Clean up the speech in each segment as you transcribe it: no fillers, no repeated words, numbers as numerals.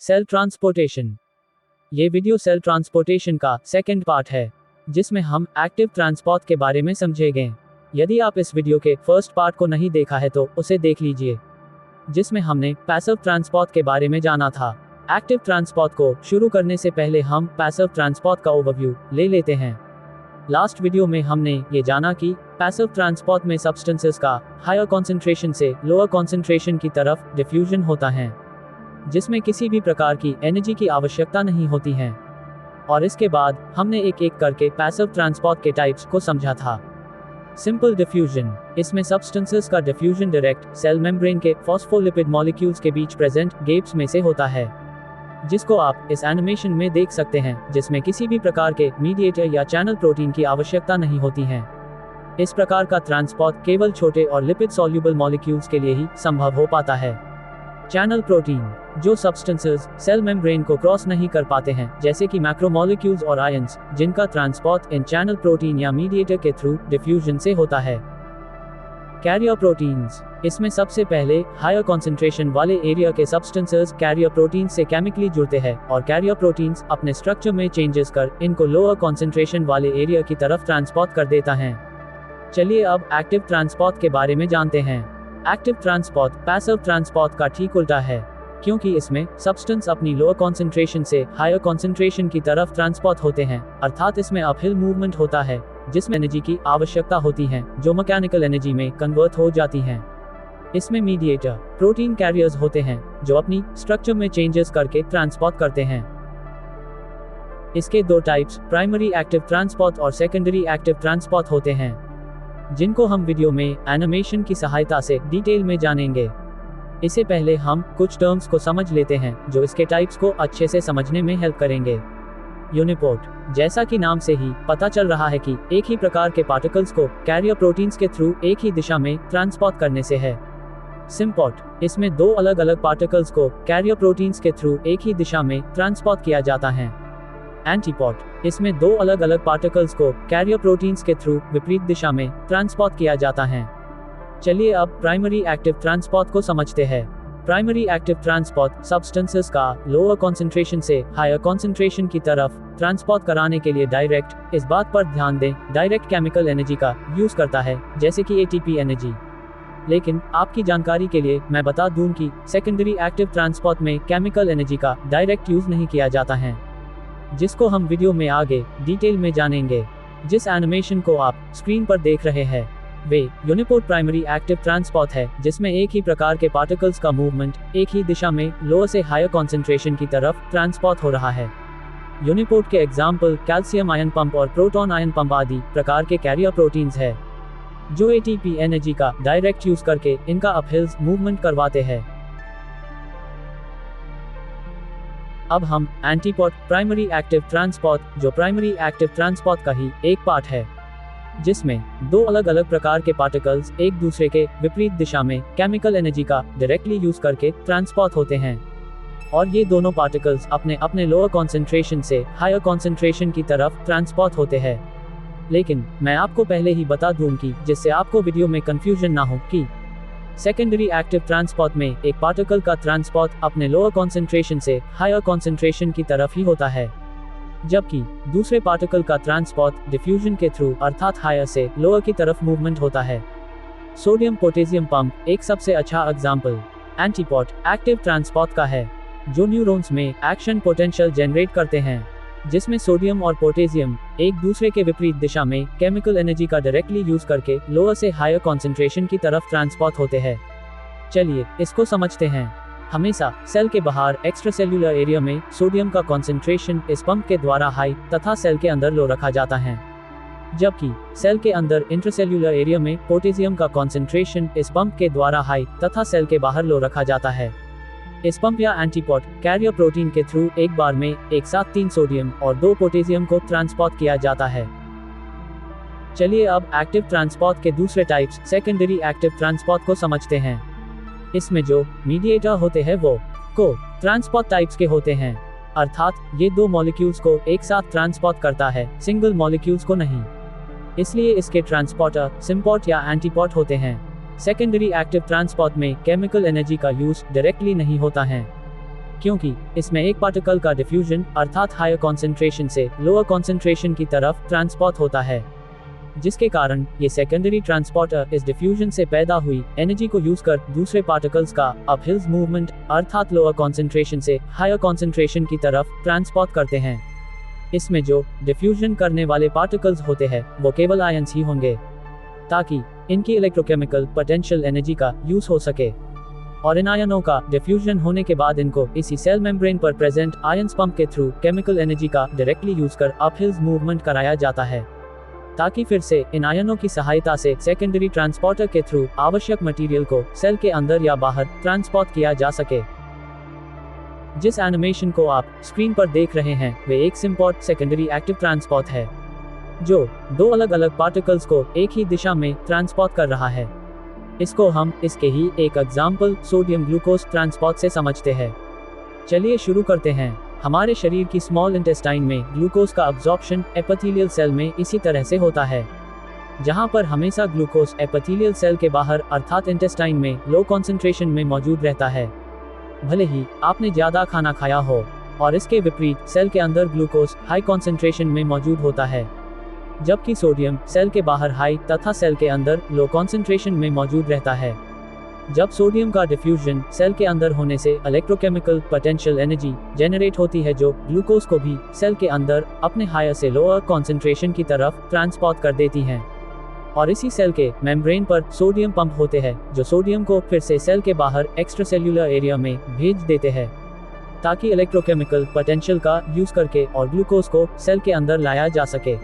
Cell transportation. ये video cell transportation का second part है, जिसमें हम एक्टिव ट्रांसपोर्ट के बारे में समझेंगे। यदि आप इस वीडियो के फर्स्ट पार्ट को नहीं देखा है तो उसे देख लीजिए, जिसमें हमने पैसिव ट्रांसपोर्ट के बारे में जाना था। एक्टिव ट्रांसपोर्ट को शुरू करने से पहले हम पैसिव ट्रांसपोर्ट का ओवरव्यू ले लेते हैं। लास्ट वीडियो में हमने ये जाना कि पैसिव ट्रांसपोर्ट में सब्सटेंसेस का हायर कॉन्सेंट्रेशन से लोअर कॉन्सेंट्रेशन की तरफ डिफ्यूजन होता है, जिसमें किसी भी प्रकार की एनर्जी की आवश्यकता नहीं होती है। और इसके बाद हमने एक एक करके पैसिव ट्रांसपोर्ट के टाइप्स को समझा था। सिंपल डिफ्यूजन, इसमें सब्सटेंसेस का डिफ्यूजन डायरेक्ट सेल मेम्ब्रेन के फॉस्फोलिपिड मॉलिक्यूल्स के बीच प्रेजेंट गैप्स में से होता है, जिसको आप इस एनिमेशन में देख सकते हैं, जिसमें किसी भी प्रकार के मीडिएटर या चैनल प्रोटीन की आवश्यकता नहीं होती है। इस प्रकार का ट्रांसपोर्ट केवल छोटे और लिपिड सॉल्युबल मॉलिक्यूल्स के लिए ही संभव हो पाता है। चैनल प्रोटीन, जो सब्सटेंसेस सेल मेम्ब्रेन को क्रॉस नहीं कर पाते हैं, जैसे कि मैक्रोमोलिक्यूल्स और आयंस, जिनका ट्रांसपोर्ट इन चैनल प्रोटीन या मीडिएटर के थ्रू डिफ्यूजन से होता है। कैरियर प्रोटीन्स, इसमें सबसे पहले हायर कॉन्सेंट्रेशन वाले एरिया के सब्सटेंसेस कैरियर प्रोटीन्स से केमिकली जुड़ते हैं, और कैरियर प्रोटीन्स अपने स्ट्रक्चर में चेंजेस कर इनको लोअर कॉन्सेंट्रेशन वाले एरिया की तरफ ट्रांसपोर्ट कर देता है। चलिए अब एक्टिव ट्रांसपोर्ट के बारे में जानते हैं। एक्टिव ट्रांसपोर्ट पैसिव ट्रांसपोर्ट का ठीक उल्टा है, क्योंकि इसमें सब्सटेंस अपनी लोअर कॉन्सेंट्रेशन से हायर कॉन्सेंट्रेशन की तरफ ट्रांसपोर्ट होते हैं, अर्थात इसमें अपहिल मूवमेंट होता है, जिसमें एनर्जी की आवश्यकता होती है, जो मैकेनिकल एनर्जी में कन्वर्ट हो जाती है। इसमें मीडिएटर प्रोटीन कैरियर्स होते हैं, जो अपनी स्ट्रक्चर में चेंजेस करके ट्रांसपोर्ट करते हैं। इसके दो टाइप्स प्राइमरी एक्टिव ट्रांसपोर्ट और सेकेंडरी एक्टिव ट्रांसपोर्ट होते हैं, जिनको हम वीडियो में एनिमेशन की सहायता से डिटेल में जानेंगे। इससे पहले हम कुछ टर्म्स को समझ लेते हैं, जो इसके टाइप्स को अच्छे से समझने में हेल्प करेंगे। यूनिपोर्ट, जैसा कि नाम से ही पता चल रहा है कि एक ही प्रकार के पार्टिकल्स को कैरियर प्रोटीन्स के थ्रू एक ही दिशा में ट्रांसपोर्ट करने से है। सिम्पोर्ट, इसमें दो अलग अलग पार्टिकल्स को कैरियर प्रोटीन्स के थ्रू एक ही दिशा में ट्रांसपोर्ट किया जाता है। एंटीपोर्ट, इसमें दो अलग अलग पार्टिकल्स को कैरियर प्रोटीन्स के थ्रू विपरीत दिशा में ट्रांसपोर्ट किया जाता है। चलिए अब प्राइमरी एक्टिव ट्रांसपोर्ट को समझते हैं। प्राइमरी एक्टिव ट्रांसपोर्ट सब्सटेंसेस का लोअर कॉन्सेंट्रेशन से हायर कॉन्सेंट्रेशन की तरफ ट्रांसपोर्ट कराने के लिए डायरेक्ट, इस बात पर ध्यान दें, डायरेक्ट केमिकल एनर्जी का यूज करता है, जैसे कि एटीपी एनर्जी। लेकिन आपकी जानकारी के लिए मैं बता दूं कि सेकेंडरी एक्टिव ट्रांसपोर्ट में केमिकल एनर्जी का डायरेक्ट यूज नहीं किया जाता है, जिसको हम वीडियो में आगे डिटेल में जानेंगे। जिस एनिमेशन को आप स्क्रीन पर देख रहे हैं वे यूनिपोर्ट प्राइमरी एक्टिव ट्रांसपोर्ट है, जिसमें एक ही प्रकार के पार्टिकल्स का मूवमेंट एक ही दिशा में लोअर से हायर कॉन्सेंट्रेशन की तरफ ट्रांसपोर्ट हो रहा है। यूनिपोर्ट के एग्जाम्पल कैल्शियम आयन पंप और प्रोटॉन आयन पंप आदि प्रकार के कैरियर प्रोटीन्स है, जो एटीपी एनर्जी का डायरेक्ट यूज करके इनका अपहिल्स मूवमेंट करवाते हैं। अब हम एंटीपोर्ट प्राइमरी एक्टिव ट्रांसपोर्ट, जो प्राइमरी एक्टिव ट्रांसपोर्ट का ही एक पार्ट है, जिसमें दो अलग अलग प्रकार के पार्टिकल्स एक दूसरे के विपरीत दिशा में केमिकल एनर्जी का डायरेक्टली यूज करके ट्रांसपोर्ट होते हैं, और ये दोनों पार्टिकल्स अपने अपने लोअर कॉन्सेंट्रेशन से हायर कॉन्सेंट्रेशन की तरफ ट्रांसपोर्ट होते हैं। लेकिन मैं आपको पहले ही बता दूं कि जिससे आपको वीडियो में कंफ्यूजन ना हो कि सेकेंडरी एक्टिव ट्रांसपोर्ट में एक पार्टिकल का ट्रांसपोर्ट अपने लोअर कॉन्सेंट्रेशन से हायर कॉन्सेंट्रेशन की तरफ ही होता है, जबकि दूसरे पार्टिकल का ट्रांसपोर्ट डिफ्यूजन के थ्रू अर्थात हायर से लोअर की तरफ मूवमेंट होता है। सोडियम पोटेशियम पंप एक सबसे अच्छा एग्जाम्पल एंटीपोर्ट एक्टिव ट्रांसपोर्ट का है, जो न्यूरॉन्स में एक्शन पोटेंशियल जनरेट करते हैं, जिसमें सोडियम और पोटेशियम एक दूसरे के विपरीत दिशा में केमिकल एनर्जी का डायरेक्टली यूज करके लोअर से हायर कॉन्सेंट्रेशन की तरफ ट्रांसपोर्ट होते हैं। चलिए इसको समझते हैं। हमेशा सेल के बाहर एक्स्ट्रासेल्यूलर एरिया में सोडियम का कॉन्सेंट्रेशन इस पंप के द्वारा हाई तथा सेल के अंदर लो रखा जाता है, जबकि सेल के अंदर इंट्रासेल्यूलर एरिया में पोटेशियम का कॉन्सेंट्रेशन इस पंप के द्वारा हाई तथा सेल के बाहर लो रखा जाता है। इस पंप या एंटीपोर्ट कैरियर प्रोटीन के थ्रू एक बार में एक साथ 3 सोडियम और 2 पोटेशियम को ट्रांसपोर्ट किया जाता है। चलिए अब एक्टिव ट्रांसपोर्ट के दूसरे टाइप्स सेकेंडरी एक्टिव ट्रांसपोर्ट को समझते हैं। इसमें जो मीडिएटर होते हैं वो को ट्रांसपोर्ट टाइप्स के होते हैं, अर्थात ये दो मॉलिक्यूल्स को एक साथ ट्रांसपोर्ट करता है, सिंगल मॉलिक्यूल्स को नहीं। इसलिए इसके ट्रांसपोर्टर सिम्पोर्ट या एंटीपोर्ट होते हैं। सेकेंडरी एक्टिव ट्रांसपोर्ट में केमिकल एनर्जी का यूज डायरेक्टली नहीं होता है। क्योंकि इसमें एक पार्टिकल का डिफ्यूजन अर्थात हायर कॉन्सेंट्रेशन से लोअर कॉन्सेंट्रेशन की तरफ ट्रांसपोर्ट होता है, जिसके कारण ये सेकेंडरी ट्रांसपोर्टर इस डिफ्यूजन से पैदा हुई एनर्जी को यूज कर दूसरे पार्टिकल्स का अपहिल मूवमेंट अर्थात लोअर कॉन्सेंट्रेशन से हायर कॉन्सेंट्रेशन की तरफ ट्रांसपोर्ट करते हैं। इसमें जो डिफ्यूजन करने वाले पार्टिकल्स होते हैं वो केवल आयंस ही होंगे, ताकि इनकी इलेक्ट्रोकेमिकल पोटेंशियल एनर्जी का यूज हो सके। और इन आयनों का डिफ्यूजन होने के बाद इनको इसी सेल मेम्ब्रेन पर प्रेजेंट आयंस पंप के थ्रू केमिकल एनर्जी का डायरेक्टली यूज कर अपहिल मूवमेंट कराया जाता है, ताकि फिर से इन आयनों की सहायता से सेकेंडरी ट्रांसपोर्टर के थ्रू आवश्यक मटेरियल को सेल के अंदर या बाहर ट्रांसपोर्ट किया जा सके। जिस एनिमेशन को आप स्क्रीन पर देख रहे हैं वे एक सिंपोर्ट सेकेंडरी एक्टिव ट्रांसपोर्ट है, जो दो अलग अलग पार्टिकल्स को एक ही दिशा में ट्रांसपोर्ट कर रहा है। इसको हम इसके ही एक एग्जाम्पल सोडियम ग्लूकोज ट्रांसपोर्ट से समझते हैं। चलिए शुरू करते हैं। हमारे शरीर की स्मॉल इंटेस्टाइन में ग्लूकोज का अब्जॉर्प्शन एपिथेलियल सेल में इसी तरह से होता है, जहां पर हमेशा ग्लूकोज एपिथेलियल सेल के बाहर अर्थात इंटेस्टाइन में लो कॉन्सेंट्रेशन में मौजूद रहता है, भले ही आपने ज्यादा खाना खाया हो। और इसके विपरीत सेल के अंदर ग्लूकोज हाई कॉन्सेंट्रेशन में मौजूद होता है, जबकि सोडियम सेल के बाहर हाई तथा सेल के अंदर लो कॉन्सेंट्रेशन में मौजूद रहता है। जब सोडियम का डिफ्यूजन सेल के अंदर होने से इलेक्ट्रोकेमिकल पोटेंशियल एनर्जी जनरेट होती है, जो ग्लूकोज को भी सेल के अंदर अपने हायर से लोअर कॉन्सेंट्रेशन की तरफ ट्रांसपोर्ट कर देती हैं। और इसी सेल के मेम्ब्रेन पर सोडियम पंप होते हैं, जो सोडियम को फिर से सेल के बाहर एक्स्ट्रासेल्युलर एरिया में भेज देते हैं, ताकि इलेक्ट्रोकेमिकल पोटेंशियल का यूज करके और ग्लूकोज को सेल के अंदर लाया जा सके।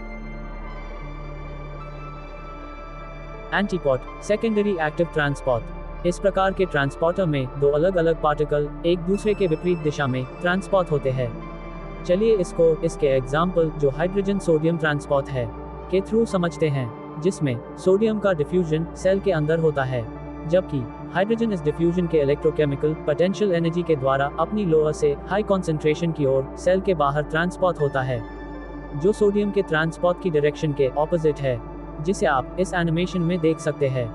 Antiport secondary active transport. इस प्रकार के ट्रांसपोर्टर में दो अलग अलग पार्टिकल एक दूसरे के विपरीत दिशा में ट्रांसपोर्ट होते हैं। चलिए इसको इसके एग्जाम्पल जो हाइड्रोजन सोडियम ट्रांसपोर्ट है के थ्रू समझते हैं, जिसमें सोडियम का डिफ्यूजन सेल के अंदर होता है, जबकि हाइड्रोजन इस डिफ्यूजन के इलेक्ट्रोकेमिकल पोटेंशियल एनर्जी के द्वारा अपनी लोअर से हाई कॉन्सेंट्रेशन की ओर सेल के बाहर ट्रांसपोर्ट होता है, जो सोडियम के ट्रांसपोर्ट की डायरेक्शन के ऑपोजिट है, जिसे आप इस एनिमेशन में देख सकते हैं।